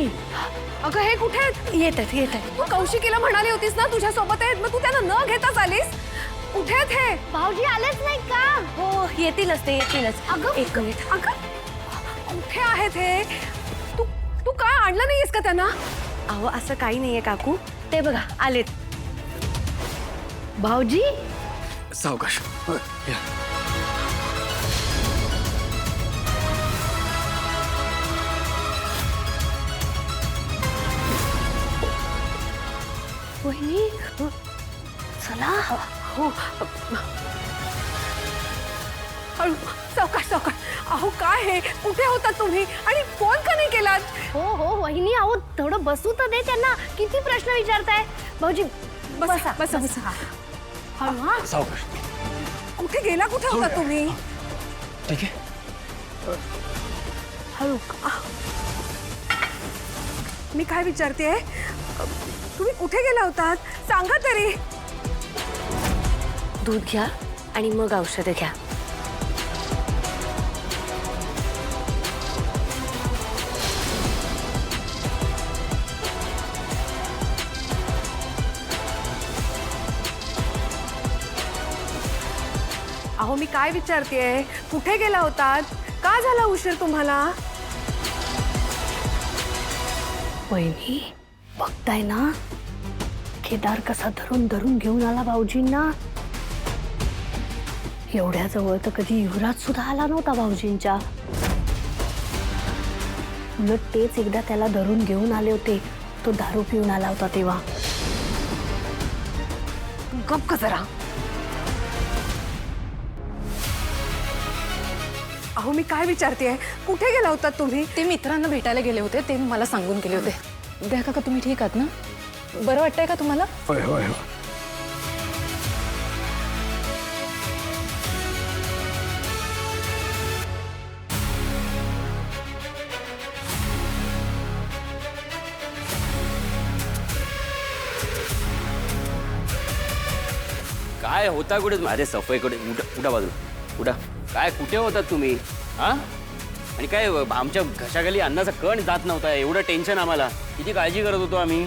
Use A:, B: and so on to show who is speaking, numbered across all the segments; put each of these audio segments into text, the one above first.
A: वहिनी
B: अगं हे कुठे आहेत?
A: येत आहेत.
B: तू कौशिकीला म्हणाली होतीस ना तुझ्या सोबत आहेत, मग तू त्यांना न घेताच आलीस. कुठे आहेत हे?
A: भाऊजी आलेच नाही का? हो येतीलच ते येतीलच.
B: अगं
A: एक मिनिट.
B: अगं कुठे आहेत हे? तू तू काय आणलं नाहीस का त्यांना?
A: अहो असं काही नाहीये काकू, ते बघा आलेत. भाऊजी
C: सावकाश. या.
A: वहिनी चला.
B: हो हळू सावकाश सावकाश. अहो काय हे, कुठे होतात तुम्ही आणि फोन का नाही केलात?
A: हो वहिनी, अहो थोडं बसू तर दे त्यांना. किती प्रश्न विचारताय. भाऊजी बसा
B: बसा बसा.
A: हळू. हा
C: सावकाश.
B: कुठे गेला, कुठे होता तुम्ही?
C: ठीक आहे.
A: हळू.
B: मी काय विचारतेय, तुम्ही कुठे गेला होतात सांगा तरी.
A: दूध घ्या आणि मग औषधं घ्या.
B: अहो मी काय विचारतेय, कुठे गेला होतात, का झाला उशीर तुम्हाला?
A: वहिनी बघताय ना, केदार कसा धरून धरून घेऊन आला भाऊजींना. एवढ्या जवळ तर कधी युवराज सुद्धा आला नव्हता भाऊजींच्या. उलट तेच एकदा त्याला धरून घेऊन आले होते, तो दारू पिऊन आला होता तेव्हा.
B: गप का जरा. अहो मी काय विचारतेय, कुठे गेला होतात तुम्ही?
D: ते मित्रांना भेटायला गेले होते, ते मला सांगून गेले होते. द्या काका, तुम्ही ठीक आहात ना? बरं वाटतंय का तुम्हाला?
C: होय होय होय.
E: काय होता कुठे? अरे सफाई कुठे? उठा बाजूला, उठा. काय कुठे होतात तुम्ही? हा? आणि काय आमच्या घशाखाली अन्नाचा कण जात नव्हता, एवढं टेन्शन आम्हाला. किती काळजी करत होतो आम्ही.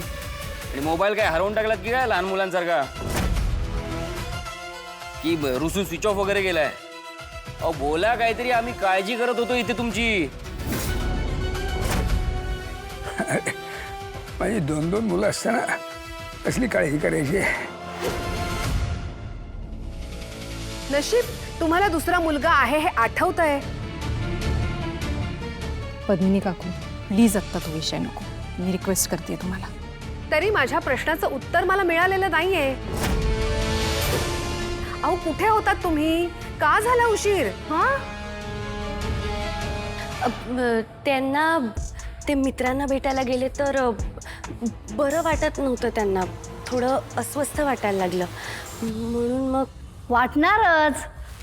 E: आणि मोबाईल काय हरवून टाकलात की काय लहान मुलांसारखा? की रुसून स्विच ऑफ वगैरे केलाय? अहो बोला काहीतरी, आम्ही काळजी करत होतो इथे तुमची.
C: माझी 2-2 मुलं असताना कसली काळजी करायची?
B: नशीब तुम्हाला दुसरा मुलगा आहे हे आठवतंय.
D: पद्मिनी काकू, प्लीज आत्ता तो विषय नको. मी रिक्वेस्ट करते तुम्हाला.
B: तरी माझ्या प्रश्नाचं उत्तर मला मिळालेलं नाहीये. अहो कुठे होतात तुम्ही, का झाला उशीर?
A: त्यांना ते मित्रांना भेटायला गेले तर बरं वाटत नव्हतं त्यांना. थोडं अस्वस्थ वाटायला लागलं, म्हणून मग. वाटणारच,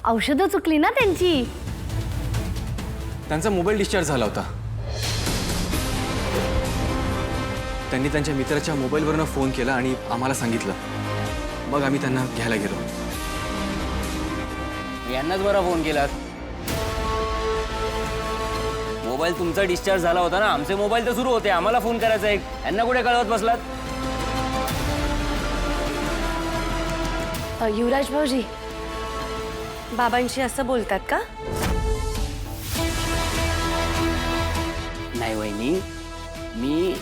A: औषधं चुकली ना त्यांची.
F: त्यांचा मोबाईल डिस्चार्ज झाला होता. त्यांनी त्यांच्या मित्राच्या मोबाईलवरनं फोन केला आणि आम्हाला सांगितलं. मग आम्ही त्यांना घ्यायला गेलो.
E: यांनाच बरा फोन केलात. मोबाईल तुमचा डिस्चार्ज झाला होता ना, आमचे मोबाईल तर सुरू होते. आम्हाला फोन करायचा एक, यांना कुठे कळवत बसलात?
A: युवराज भाऊजी बाबांशी असं बोलतात का?
E: नाही वहिनी, मी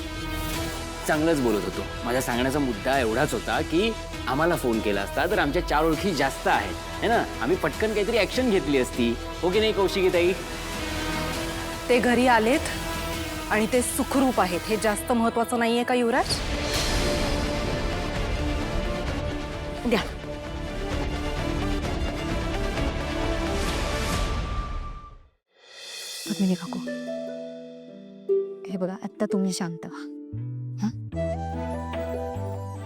E: चांगलंच बोलत होतो. माझ्या सांगण्याचा मुद्दा एवढाच होता की आम्हाला फोन केला असता तर आमच्या 4 ओळखी जास्त आहेत है ना, आम्ही पटकन काहीतरी ऍक्शन घेतली असती. हो की नाही कौशिकीताई?
D: ते घरी आलेत आणि ते सुखरूप आहेत, हे जास्त महत्वाचं नाहीये का युवराज?
A: द्या.
D: पद्मिनी काकू, हे बघा, आत्ता तुम्ही शांत व्हा.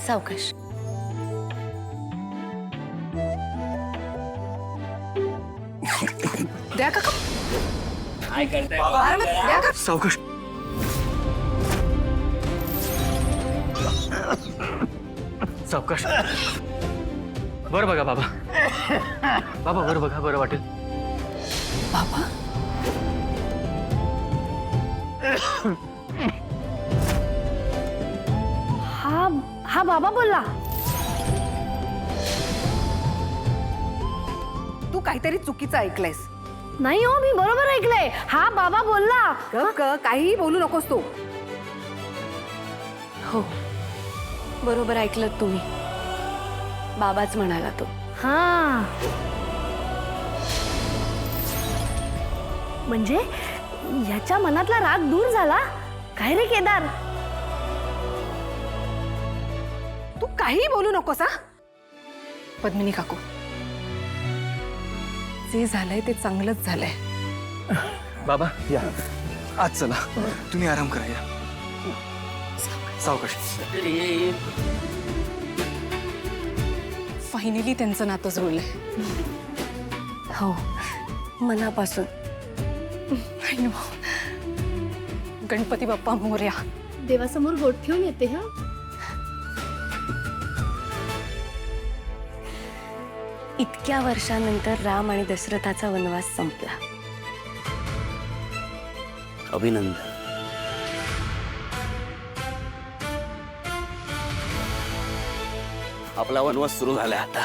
A: सावकाश.
B: द्या काका.
E: काय करताय?
B: द्या काका.
C: सावकाश.
F: सावकाश. बरं बघा बाबा. बाबा बरं बघा, बरं वाटेल.
D: बाबा
A: हा हा बाबा बोलला.
B: तू काहीतरी चुकीचं ऐकलंयस.
A: नाही हो, मी बरोबर ऐकलंय. हा बाबा बोलला.
B: गप ग, काहीही बोलू नकोस तू.
A: हो, बरोबर ऐकलं तुम्ही. बाबाच म्हणाला तो. हा, म्हणजे याच्या मनातला राग दूर झाला काय रे केदार?
B: तू काहीही बोलू नकोस हा.
D: पद्मिनी काकू, जे झालंय ते चांगलंच झालंय.
F: बाबा या आज चला, तुम्ही आराम करा. या सावकाश.
D: फायनली त्यांचं नातं जुळलंय.
A: हो, मनापासून.
D: I know. गणपती बाप्पा मोरया.
A: देवासमोर बोट ठेवून येते. हा, इतक्या वर्षानंतर राम आणि दशरथाचा वनवास संपला.
E: अभिनंदन. आपला वनवास सुरू झालाय आता.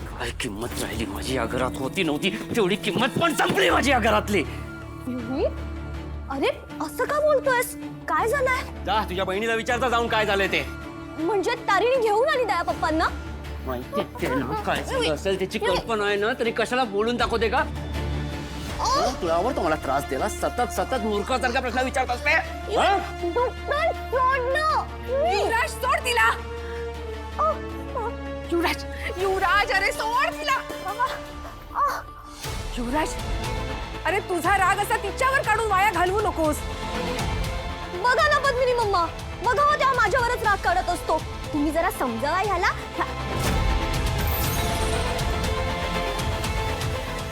E: काय किंमत राहिली माझी या घरात होती नव्हती तेवढी किंमत पण संपली माझी या घरातली.
A: अरे असं का बोलतोयस? काय झालंय?
E: जा तुझ्या बहिणीला विचारता जाऊन काय झालंय ते.
A: म्हणजे तारीने घेऊन आली दया पप्पांना?
E: माहिती ते ना काय झालं असेल त्याची कल्पना आहे ना, तरी कशाला बोलून दाखवते का? तुला आवडतो मला त्रास द्यायला. सतत सतत मूर्खासारखा प्रश्न विचारत असते.
B: युवराज सोड तिला. युवराज, युवराज, अरे सोड तिला. युवराज, अरे तुझा राग असा तिच्यावर काढून वाया घालवू नकोस.
A: बघा ना पद्मिनी मम्मा, बघा हो, तेव्हा माझ्यावरच राग काढत असतो. तुम्ही जरा समजावा ह्याला.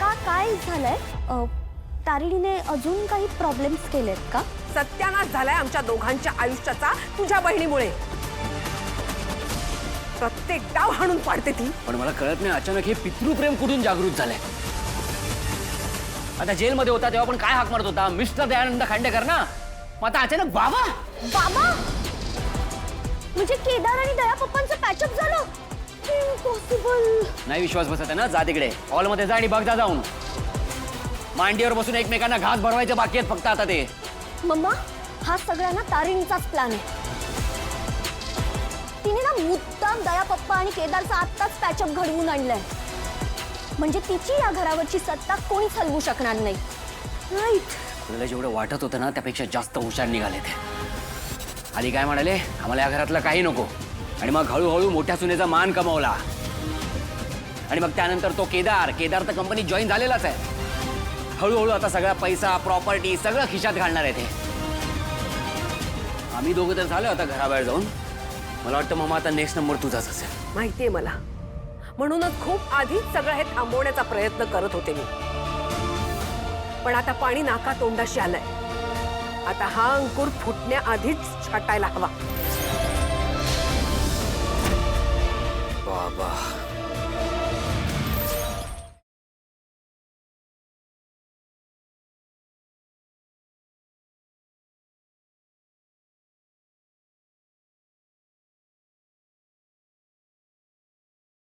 A: का काय झालंय? तारिणीने अजून काही प्रॉब्लेम्स केलेत का?
B: सत्यानाश झालाय आमच्या दोघांच्या आयुष्याचा तुझ्या बहिणीमुळे. प्रत्येक डाव हाणून पाडते ती.
E: पण मला कळत नाही अचानक हे पितृप्रेम कुठून जागृत झालंय. आता जेलमध्ये होता तेव्हा पण काय हाक मारत होता? मिस्टर दयानंद खांडेकर ना. मग आता अचानक बाबा.
A: बाबा म्हणजे केदार आणि दया पप्पांचं पॅचअप झालं? इम्पॉसिबल.
E: नाही विश्वास बसत आहे ना, जा तिकडे हॉलमध्ये जा आणि बघ जा जाऊन. मांडीवर बसून एकमेकांना घास भरवायचे बाकी आहेत फक्त आता ते.
A: मम्मा, हा सगळा ना तारिणीचाच प्लॅन आहे. तिने ना मुद्दाम दया पप्पा आणि केदारचा आत्ताच पॅचअप घडवून आणलाय. म्हणजे तिची या घरावरची सत्ता कोणीच हलवू शकणार नाही. राईट.
E: तुला जेवढं वाटत होतं ना त्यापेक्षा जास्त हुशार निघाले ते. आधी काय म्हणाले, आम्हाला या घरातलं काही नको. आणि मग हळूहळू मोठ्या सुनेचा मान कमावला. आणि मग त्यानंतर तो केदार तर कंपनी जॉईन झालेलाच आहे. हळूहळू आता सगळा पैसा प्रॉपर्टी सगळं खिशात घालणार आहे ते. आम्ही दोघं तर झालो आता घराबाहेर जाऊन. मला वाटतं मामा आता नेक्स्ट नंबर तुझाच असेल.
B: माहितीये मला, म्हणूनच खूप आधीच सगळं हे थांबवण्याचा प्रयत्न करत होते मी. पण आता पाणी नाका तोंडाशी आलंय. आता हा अंकुर फुटण्याआधीच छाटायला हवा.
E: बाबा